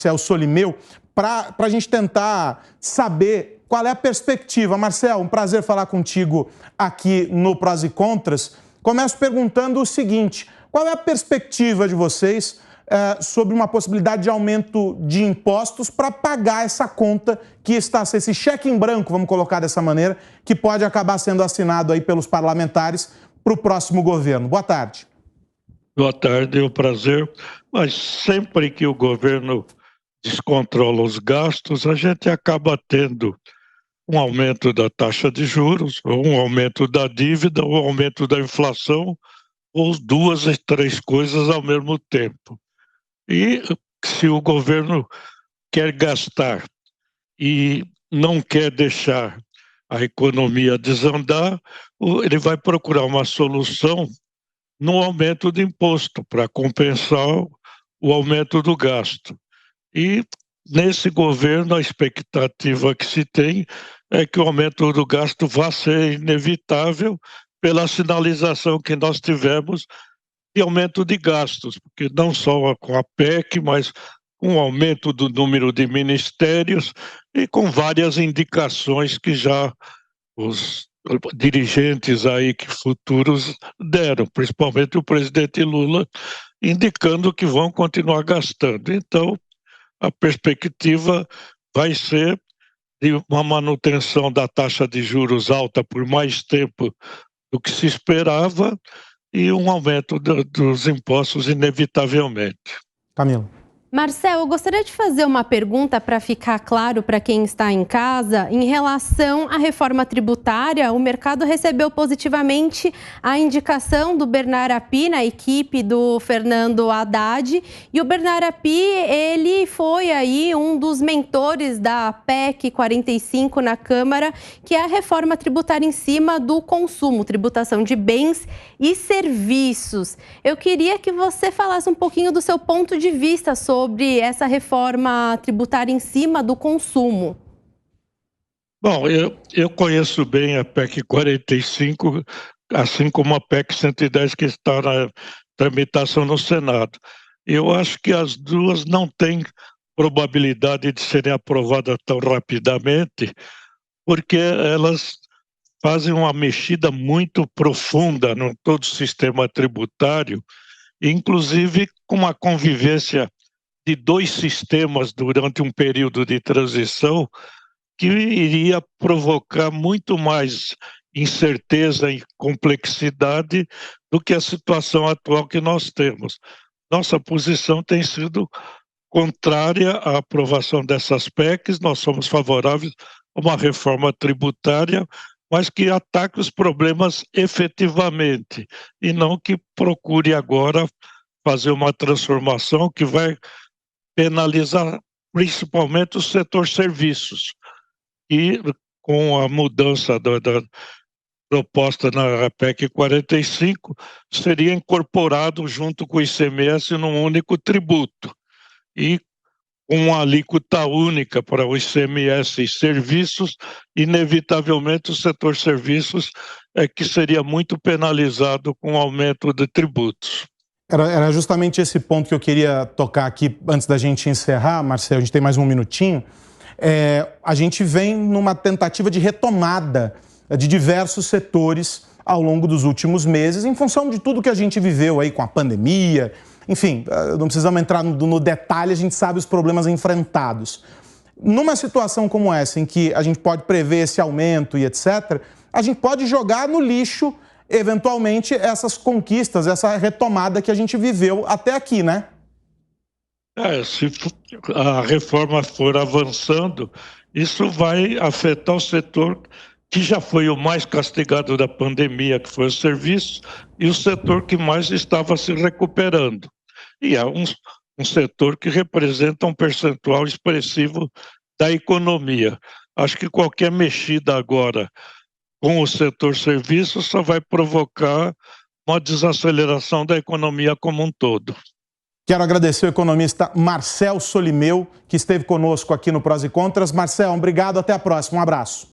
Marcel Solimeu, para a gente tentar saber qual é a perspectiva. Marcel, um prazer falar contigo aqui no Prós e Contras. Começo perguntando o seguinte: qual é a perspectiva de vocês sobre uma possibilidade de aumento de impostos para pagar essa conta que está, esse cheque em branco, vamos colocar dessa maneira, que pode acabar sendo assinado aí pelos parlamentares para o próximo governo? Boa tarde. Boa tarde, é um prazer. Mas sempre que o governo descontrola os gastos, a gente acaba tendo um aumento da taxa de juros, ou um aumento da dívida, ou um aumento da inflação, ou duas e três coisas ao mesmo tempo. E se o governo quer gastar e não quer deixar a economia desandar, ele vai procurar uma solução no aumento de imposto para compensar o aumento do gasto. E nesse governo a expectativa que se tem é que o aumento do gasto vá ser inevitável pela sinalização que nós tivemos de aumento de gastos, porque não só com a PEC, mas com o aumento do número de ministérios e com várias indicações que já os dirigentes aí que futuros deram, principalmente o presidente Lula, indicando que vão continuar gastando. Então, a perspectiva vai ser de uma manutenção da taxa de juros alta por mais tempo do que se esperava e um aumento dos impostos inevitavelmente. Camila. Marcel, eu gostaria de fazer uma pergunta para ficar claro para quem está em casa. Em relação à reforma tributária, o mercado recebeu positivamente a indicação do Bernard Api na equipe do Fernando Haddad. E o Bernard Api, ele foi aí um dos mentores da PEC 45 na Câmara, que é a reforma tributária em cima do consumo, tributação de bens e serviços. Eu queria que você falasse um pouquinho do seu ponto de vista sobre essa reforma tributária em cima do consumo. Bom, eu conheço bem a PEC 45, assim como a PEC 110 que está na tramitação no Senado. Eu acho que as duas não têm probabilidade de serem aprovadas tão rapidamente, porque elas fazem uma mexida muito profunda no todo o sistema tributário, inclusive com uma convivência de dois sistemas durante um período de transição que iria provocar muito mais incerteza e complexidade do que a situação atual que nós temos. Nossa posição tem sido contrária à aprovação dessas PECs, nós somos favoráveis a uma reforma tributária, mas que ataque os problemas efetivamente e não que procure agora fazer uma transformação que vai penalizar principalmente o setor serviços. E com a mudança da proposta na PEC 45, seria incorporado junto com o ICMS num único tributo. E com uma alíquota única para o ICMS e serviços, inevitavelmente o setor serviços é que seria muito penalizado com o aumento de tributos. Era justamente esse ponto que eu queria tocar aqui antes da gente encerrar, Marcelo. A gente tem mais um minutinho. A gente vem numa tentativa de retomada de diversos setores ao longo dos últimos meses, em função de tudo que a gente viveu aí com a pandemia. Enfim, não precisamos entrar no detalhe, a gente sabe os problemas enfrentados. Numa situação como essa, em que a gente pode prever esse aumento e etc., a gente pode jogar no lixo eventualmente essas conquistas, essa retomada que a gente viveu até aqui, né? Se a reforma for avançando, isso vai afetar o setor que já foi o mais castigado da pandemia, que foi o serviço, e o setor que mais estava se recuperando. E é um setor que representa um percentual expressivo da economia. Acho que qualquer mexida agora com o setor serviços só vai provocar uma desaceleração da economia como um todo. Quero agradecer ao economista Marcel Solimeu, que esteve conosco aqui no Prós e Contras. Marcel, obrigado, até a próxima, um abraço.